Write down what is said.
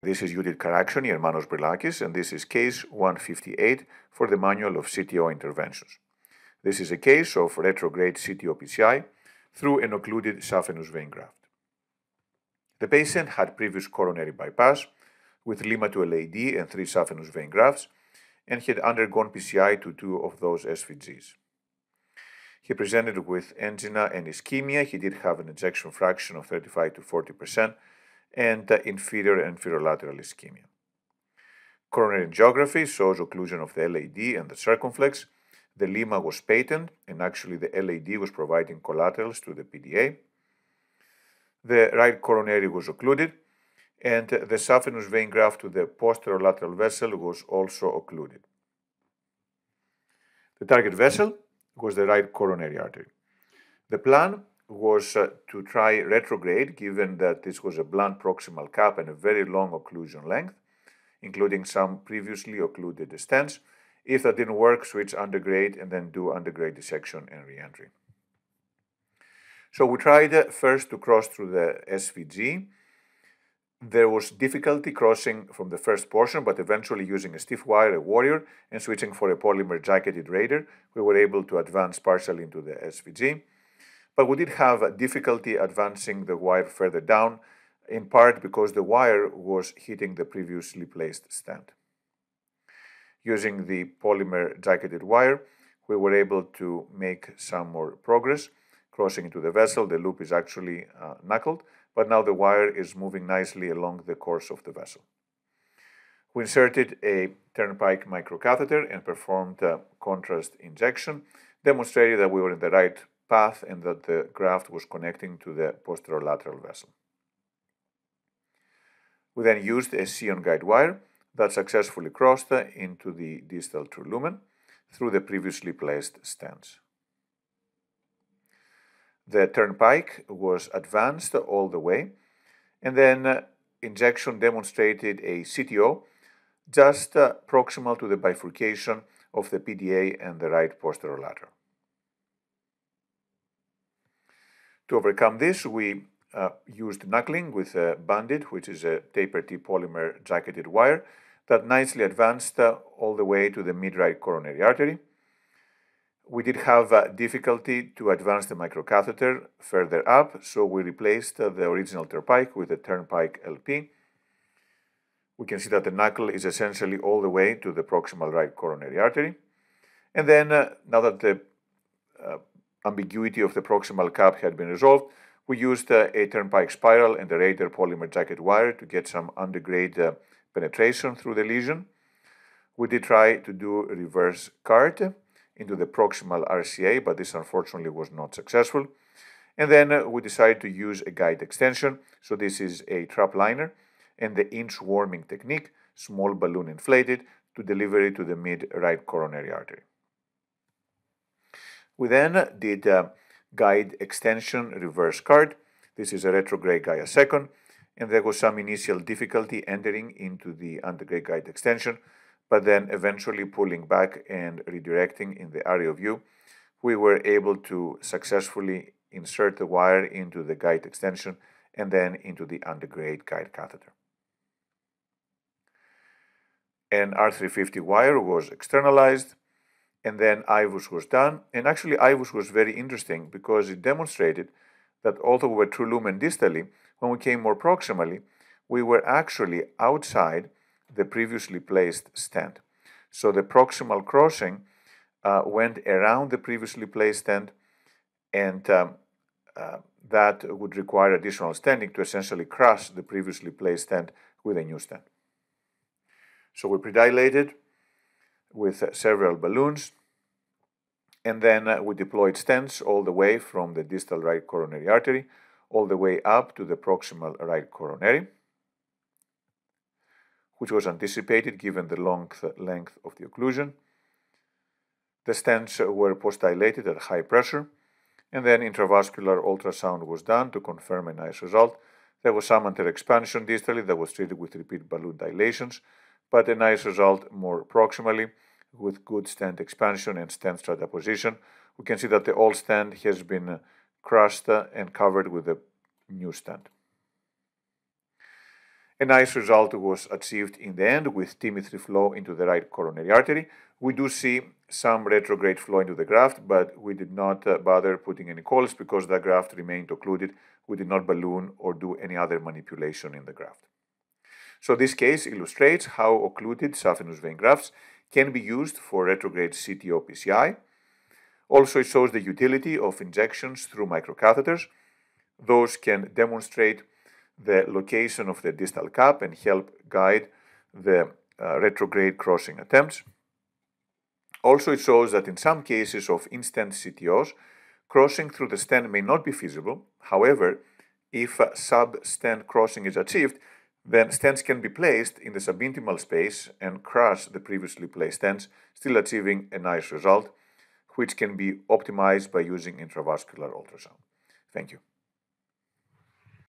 This is Judith Karaksony and Manos Brilakis, and this is case 158 for the Manual of CTO Interventions. This is a case of retrograde CTO PCI through an occluded saphenous vein graft. The patient had previous coronary bypass with lima to LAD and 3 saphenous vein grafts, and he had undergone PCI to 2 of those SVGs. He presented with angina and ischemia. He did have an ejection fraction of 35 to 40% and inferior and inferiolateral ischemia. Coronary angiography shows occlusion of the LAD and the circumflex. The lima was patent, and actually the LAD was providing collaterals to the PDA. The right coronary was occluded, and the saphenous vein graft to the posterolateral vessel was also occluded. The target vessel was the right coronary artery. The plan was to try retrograde, given that this was a blunt proximal cap and a very long occlusion length, including some previously occluded stents. If that didn't work, switch undergrade and then do undergrade dissection and reentry. So we tried first to cross through the SVG. There was difficulty crossing from the first portion, but eventually using a stiff wire, a Warrior, and switching for a polymer jacketed Raider, we were able to advance partially into the SVG. But we did have difficulty advancing the wire further down, in part because the wire was hitting the previously placed stent. Using the polymer jacketed wire, we were able to make some more progress. Crossing into the vessel, the loop is actually knuckled, but now the wire is moving nicely along the course of the vessel. We inserted a Turnpike microcatheter and performed contrast injection, demonstrating that we were in the right path and that the graft was connecting to the posterolateral vessel. We then used a Sion guidewire that successfully crossed into the distal true lumen through the previously placed stents. The Turnpike was advanced all the way, and then injection demonstrated a CTO just proximal to the bifurcation of the PDA and the right posterolateral. To overcome this, we used knuckling with a Bandit, which is a taper T polymer jacketed wire that nicely advanced all the way to the mid-right coronary artery. We did have difficulty to advance the microcatheter further up, so we replaced the original Turnpike with the Turnpike LP. We can see that the knuckle is essentially all the way to the proximal right coronary artery. And then, now that the ambiguity of the proximal cap had been resolved, we used a Turnpike Spiral and a Raider polymer jacket wire to get some undergrade penetration through the lesion. We did try to do a reverse cart into the proximal RCA, but this unfortunately was not successful. And then we decided to use a guide extension. So this is a TrapLiner and the inchworming technique, small balloon inflated, to deliver it to the mid-right coronary artery. We then did guide extension reverse cart. This is a retrograde Gaia second, and there was some initial difficulty entering into the undergrade guide extension, but then eventually pulling back and redirecting in the area of view, we were able to successfully insert the wire into the guide extension and then into the undergrade guide catheter. An R350 wire was externalized, and then IVUS was done. And actually IVUS was very interesting because it demonstrated that although we were true lumen distally, when we came more proximally, we were actually outside the previously placed stent. So the proximal crossing went around the previously placed stent, and that would require additional stenting to essentially crush the previously placed stent with a new stent. So we predilated with several balloons, and then we deployed stents all the way from the distal right coronary artery all the way up to the proximal right coronary, which was anticipated given the long length of the occlusion. The stents were postdilated at high pressure, and then intravascular ultrasound was done to confirm a nice result. There was some anterexpansion distally that was treated with repeat balloon dilations, but a nice result more proximally with good stent expansion and stent strata position. We can see that the old stent has been crushed and covered with a new stent. A nice result was achieved in the end with T3 flow into the right coronary artery. We do see some retrograde flow into the graft, but we did not bother putting any coils because the graft remained occluded. We did not balloon or do any other manipulation in the graft. So this case illustrates how occluded saphenous vein grafts can be used for retrograde CTO PCI. Also, it shows the utility of injections through microcatheters. Those can demonstrate the location of the distal cap and help guide the retrograde crossing attempts. Also, it shows that in some cases of in-stent CTOs, crossing through the stent may not be feasible. However, if sub-stent crossing is achieved, then stents can be placed in the subintimal space and crush the previously placed stents, still achieving a nice result, which can be optimized by using intravascular ultrasound. Thank you.